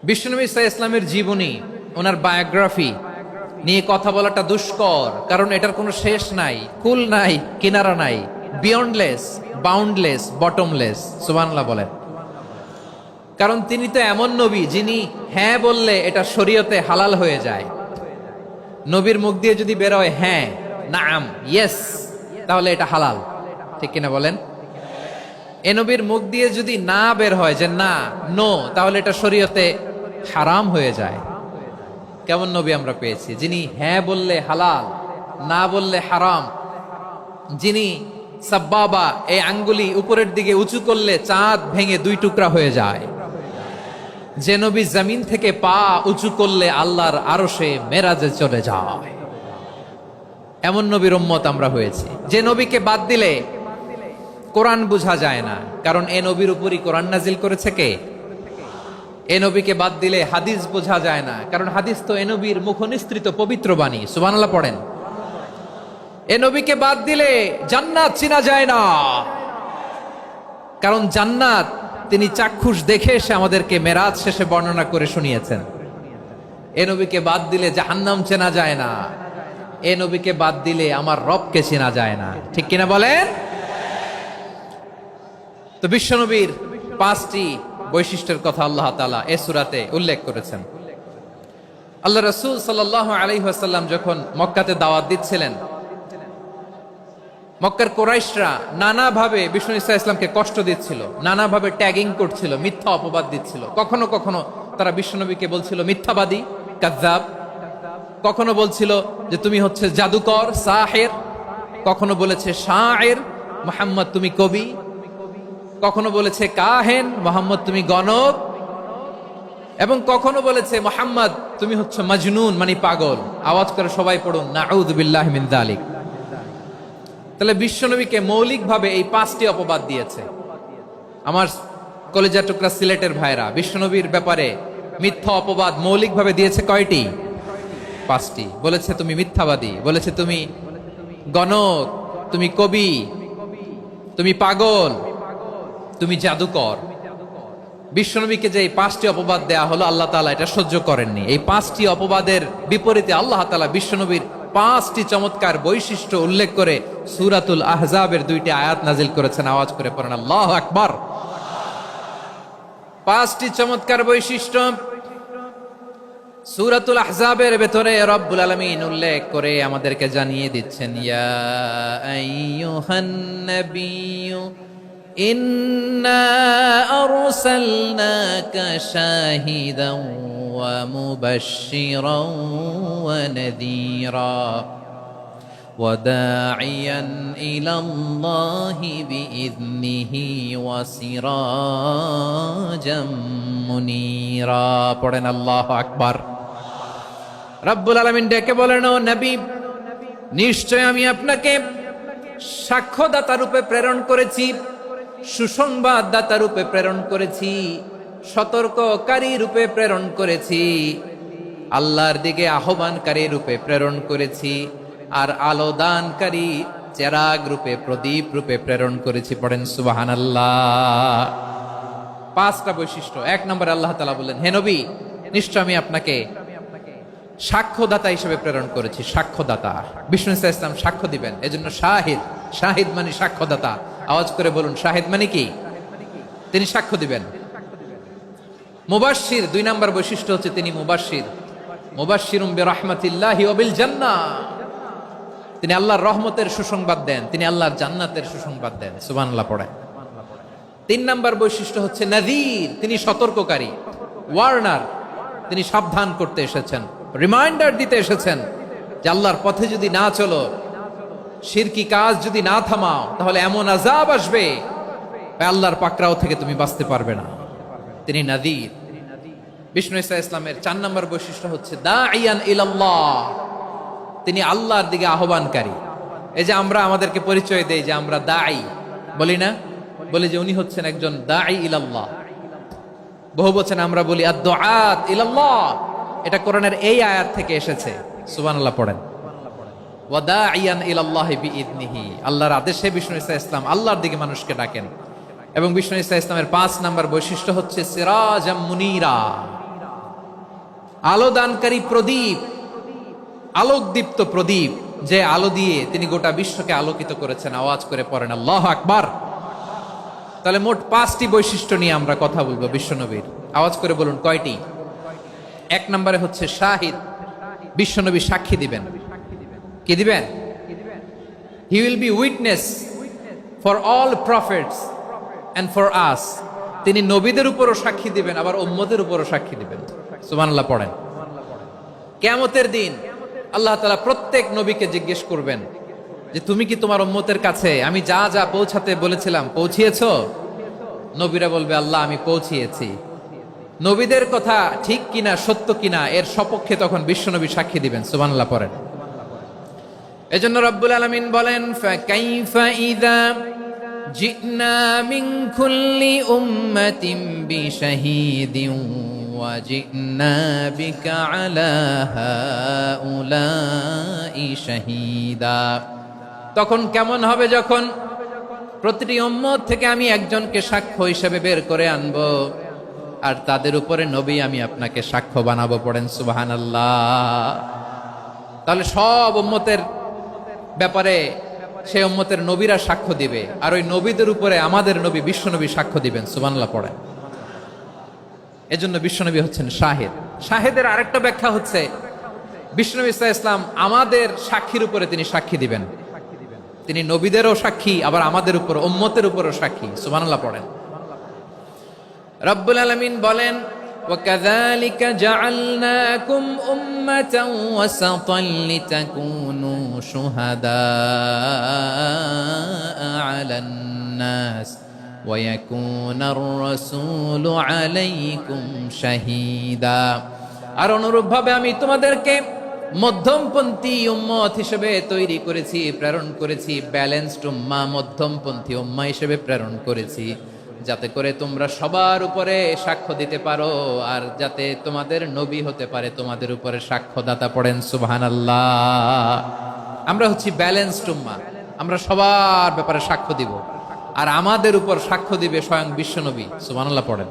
বিশ্বনবী সাল্লাল্লাহু আলাইহি ইসলামের জীবনী, ওনার বায়োগ্রাফি নিয়ে কথা বলাটা দুষ্কর, কারণ এটার কোনো শেষ নাই, কুল নাই, কিনারা নাই, বিয়ন্ডলেস, বাউন্ডলেস, বটমলেস। সুবহানাল্লাহ বলেন। কারণ তিনি তো এমন নবী যিনি হ্যাঁ বললে এটা শরীয়তে হালাল হয়ে যায়। নবীর মুখ দিয়ে যদি বেরোয় হ্যাঁ, নাম, ইয়েস, তাহলে এটা হালাল, ঠিক কিনা বলেন? এ নবীর মুখ দিয়ে যদি না বের হয় যে না, নো, তাহলে এটা শরীয়তে হারাম হয়ে যায়। কেমন নবী আমরা পেয়েছি, যিনি হ্যাঁ বললে হালাল, না বললে হারাম, যিনি সাব্বাবা, এই আঙ্গুলি উপরের দিকে উঁচু করলে চাঁদ ভেঙে দুই টুকরা হয়ে যায়, যে নবী জমিন থেকে পা উঁচু করলে আল্লাহর আরশে মেরাজে চলে যায়, এমন নবীর উম্মত আমরা হয়েছি। যে নবীকে বাদ দিলে কোরআন বোঝা যায় না, কারণ এ নবীর উপরই কোরআন নাজিল করেছে কে? এ নবীকে বাদ দিলে হাদিস বোঝা যায় না, কারণ হাদিস তো এ নবীর মুখনিসৃত পবিত্র বাণী। সুবহানাল্লাহ পড়েন। এ নবীকে বাদ দিলে জান্নাত চিনা যায় না, কারণ জান্নাত তিনি চাক্ষুষ দেখে এসে আমাদেরকে মেরাজ শেষে বর্ণনা করে শুনিয়েছেন। এ নবীকে বাদ দিলে জাহান্নাম চেনা যায় না, এ নবীকে বাদ দিলে আমার রবকে চেনা যায় না, ঠিক কিনা বলেন? তো বিশ্বনবীর পাঁচটি বৈশিষ্ট্যের কথা আল্লাহ তাআলা এ সূরাতে উল্লেখ করেছেন। আল্লাহ রাসূল সাল্লাল্লাহু আলাইহি ওয়াসাল্লাম যখন মক্কাতে দাওয়াত দিচ্ছিলেন, মক্কার কুরাইশরা নানাভাবে বিষ্ণু ঈসা ইসলামকে কষ্ট দিচ্ছিল, নানাভাবে ট্যাগিং করছিল, মিথ্যা অপবাদ দিচ্ছিল। কখনো কখনো তারা বিশ্বনবীকে বলছিল মিথ্যাবাদী, কাযযাব। কখনো বলছিল যে তুমি হচ্ছে জাদুকর, সাহের। কখনো বলেছে শায়ের, মুহাম্মদ তুমি কবি। কখনো বলেছে কাহেন, মুহাম্মদ তুমি গণক। এবং কখনো বলেছে মুহাম্মদ তুমি হচ্ছে মাজনুন, মানে পাগল। আওয়াজ করে সবাই পড়ুন নাউযু বিল্লাহি মিন যালিক। তাহলে বিশ্বনবীকে মৌলিকভাবে এই পাঁচটি অপবাদ দিয়েছে। আমার কলেজা টুকরা সিলেটের ভাইরা, বিশ্বনবীর ব্যাপারে মিথ্যা অপবাদ মৌলিকভাবে দিয়েছে কয়টি? পাঁচটি। বলেছে তুমি মিথ্যাবাদী, বলেছে তুমি গণক, তুমি কবি, তুমি পাগল, তুমি জাদুকর। বিশ্বনবীকে যে এই পাঁচটি অপবাদ দেয়া হলো, আল্লাহ তাআলা এটা সহ্য করেননি। এই পাঁচটি অপবাদের বিপরীতে আল্লাহ তাআলা বিশ্বনবীর পাঁচটি চমৎকার বৈশিষ্ট্য উল্লেখ করে সূরাতুল আহজাবের দুইটি আয়াত নাজিল করেছেন। আওয়াজ করে পড়েন আল্লাহু আকবার। পাঁচটি চমৎকার বৈশিষ্ট্য সূরাতুল আহজাবের ভেতরে রব্বুল আলামিন উল্লেখ করে আমাদেরকে জানিয়ে দিচ্ছেন, ইয়া আইয়ুহান নাবিয়্যু ইন্না আরসালনাকা শাহিদান ওয়া মুবাশশিরান ওয়া নাযীরা ওয়া দাঈয়ান ইলাল্লাহি বিইذনিহি ওয়া সিরাজাম মুনীরা। পড়েন আল্লাহু আকবার। রব্বুল আলামিন ডেকে বলেন, ও নবী, নিশ্চয় আমি আপনাকে সাক্ষ্যদাতা রূপে প্রেরণ করেছি, সুসংবাদদাতা রূপে প্রেরণ করেছি, সতর্ককারী রূপে প্রেরণ করেছি, আল্লাহর দিকে আহ্বানকারী রূপে প্রেরণ করেছি, আর আলো দানকারী চেরাগ রূপে, প্রদীপ রূপে প্রেরণ করেছি। পড়েন সুবহানাল্লাহ। পাঁচটা বৈশিষ্ট্য। এক নম্বরে আল্লাহ তাআলা বললেন, হে নবী, নিশ্চয় আমি আপনাকে সাক্ষ্যদাতা হিসেবে প্রেরণ করেছি। সাক্ষ্যদাতা, বিষ্ণু ঈসা ইসলাম সাক্ষ্য দিবেন, এজন্য শাহিদ। শাহিদ মানে সাক্ষ্যদাতা। আওয়াজ করে বলুন, শাহিদ মানে কি? তিনি সাক্ষ্য দিবেন। মুবাশশির, দুই নাম্বার বৈশিষ্ট্য হচ্ছে তিনি মুবাশশির। মুবাশশিরুম বিরাহমাতিল্লাহি ওয়া বিল জান্নাহ। তিনি আল্লাহর রহমতের সুসংবাদ দেন, তিনি আল্লাহর জান্নাতের সুসংবাদ দেন। সুবহানাল্লাহ পড়েন। তিন নাম্বার বৈশিষ্ট্য হচ্ছে নাযীর, তিনি সতর্ককারী, ওয়ার্নার। তিনি সাবধান করতে এসেছেন, রিমাইন্ডার দিতে এসেছেন যে আল্লাহর পথে যদি না চলো, শিরকি কাজ যদি না থামাও, তাহলে এমন আযাব আসবে আল্লাহর পাকড়াও থেকে তুমি বাঁচতে পারবে না। তিনি নাযীর। বিষ্ণু ঈসা ইসলামের চার নম্বর বৈশিষ্ট্য হচ্ছে দাঈয়ান ইলাল্লাহ, তিনি আল্লাহর দিকে আহ্বানকারী। এই যে আমরা আমাদেরকে পরিচয় দেই যে আমরা দাঈ, বলি না? বলি যে উনি হচ্ছেন একজন দাঈ ইলাল্লাহ। বহু বচনে আমরা বলি আদ-দুআত ইলাল্লাহ। এটা কোরআনের এই আয়াত থেকে এসেছে। সুবহানাল্লাহ পড়েন। ওয়া দাঈয়ান ইলাল্লাহি বিইذনিহি, আল্লাহর আদেশে বিষ্ণু ঈসা ইসলাম আল্লাহর দিকে মানুষকে ডাকেন। এবং বিষ্ণু ঈসা ইসলামের 5 নাম্বার বৈশিষ্ট্য হচ্ছে সিরাজাম মুনীরা, আলোদানকারী প্রদীপ, আলোকদীপ্ত প্রদীপ, যে আলো দিয়ে তিনি গোটা বিশ্বকে আলোকিত করেছেন। আওয়াজ করে পড়েন আল্লাহু আকবার। তাহলে মোট 5টি বৈশিষ্ট্য নিয়ে আমরা কথা বলবো বিশ্বনবীর। আওয়াজ করে বলুন কয়টি? 1 নম্বরে হচ্ছে শাহিদ, বিশ্বনবী সাক্ষী দিবেন। কি দিবেন? He will be witness for all prophets and for us. তিনি নবীদের উপরও সাক্ষী দিবেন, আবার উম্মতের উপরও সাক্ষী দিবেন। সুবহানাল্লাহ পড়েন। কিয়ামতের দিন আল্লাহ তাআলা প্রত্যেক নবীকে জিজ্ঞেস করবেন যে তুমি কি তোমার উম্মতের কাছে আমি যা যা পৌঁছাতে বলেছিলাম পৌঁছিয়েছো? নবীরা বলবে আল্লাহ আমি পৌঁছিয়েছি। নবীদের কথা ঠিক কিনা, সত্য কিনা, এর সপক্ষে তখন বিশ্বনবী সাক্ষী দিবেন। সুবহানাল্লাহ পড়েন। এজন্য রব্বুল আলামিন বলেন ফাকাইফা ইযা জিনা মিন কুল্লি উম্মাতিন বিশাহীদিন ওয়া জিনা বিকা আলা হাউলাই শাহীদা। তখন কেমন হবে যখন প্রতিটি উম্মত থেকে আমি একজনকে সাক্ষ্য হিসেবে বের করে আনবো, আর তাদের উপরে নবী আমি আপনাকে সাক্ষ্য বানাবো। পড়েন সুবহানাল্লাহ। তাহলে সব উম্মতের ব্যাপারে সেই উম্মতের নবীরা সাক্ষ্য দিবে, আর ওই নবীদের উপরে আমাদের নবী বিশ্বনবী সাক্ষ্য দিবেন। সুবহানাল্লাহ পড়েন। এজন্য বিশ্বনবী হচ্ছেন শাহিদ। শাহিদের আরেকটা ব্যাখ্যা হচ্ছে বিশ্বনবী সাল্লাল্লাহু আলাইহি ওয়াসাল্লাম আমাদের সাক্ষীর উপরে তিনি সাক্ষী দিবেন। তিনি নবীদেরও সাক্ষী, আবার আমাদের উপর উম্মতের উপরও সাক্ষী। সুবহানাল্লাহ পড়েন। রব্বুল আলামিন বলেন وَكَذَلِكَ جَعَلْنَاكُمْ أُمَّةً وَسَطًا لِتَكُونُوا شُهَدَاءَ عَلَى النَّاسِ وَيَكُونَ الرَّسُولُ عَلَيْكُمْ شَهِيدًا। আর অনুরূপভাবে আমি তোমাদেরকে মধ্যমপন্থী উম্মত হিসেবে তৈরি করেছি, প্রেরণ করেছি। ব্যালেন্সড উম্মাহ, মধ্যমপন্থী উম্মাহ হিসেবে প্রেরণ করেছি, যাতে করে তোমরা সবার উপরে সাক্ষ্য দিতে পারো, আর যাতে তোমাদের নবী হতে পারে তোমাদের উপরে সাক্ষ্যদাতা। পড়েন সুবহানাল্লাহ। আমরা হচ্ছি ব্যালেন্সড উম্মাহ, আমরা সবার ব্যাপারে সাক্ষ্য দিব, আর আমাদের উপর সাক্ষ্য দিবে স্বয়ং বিশ্বনবী। সুবহানাল্লাহ পড়েন।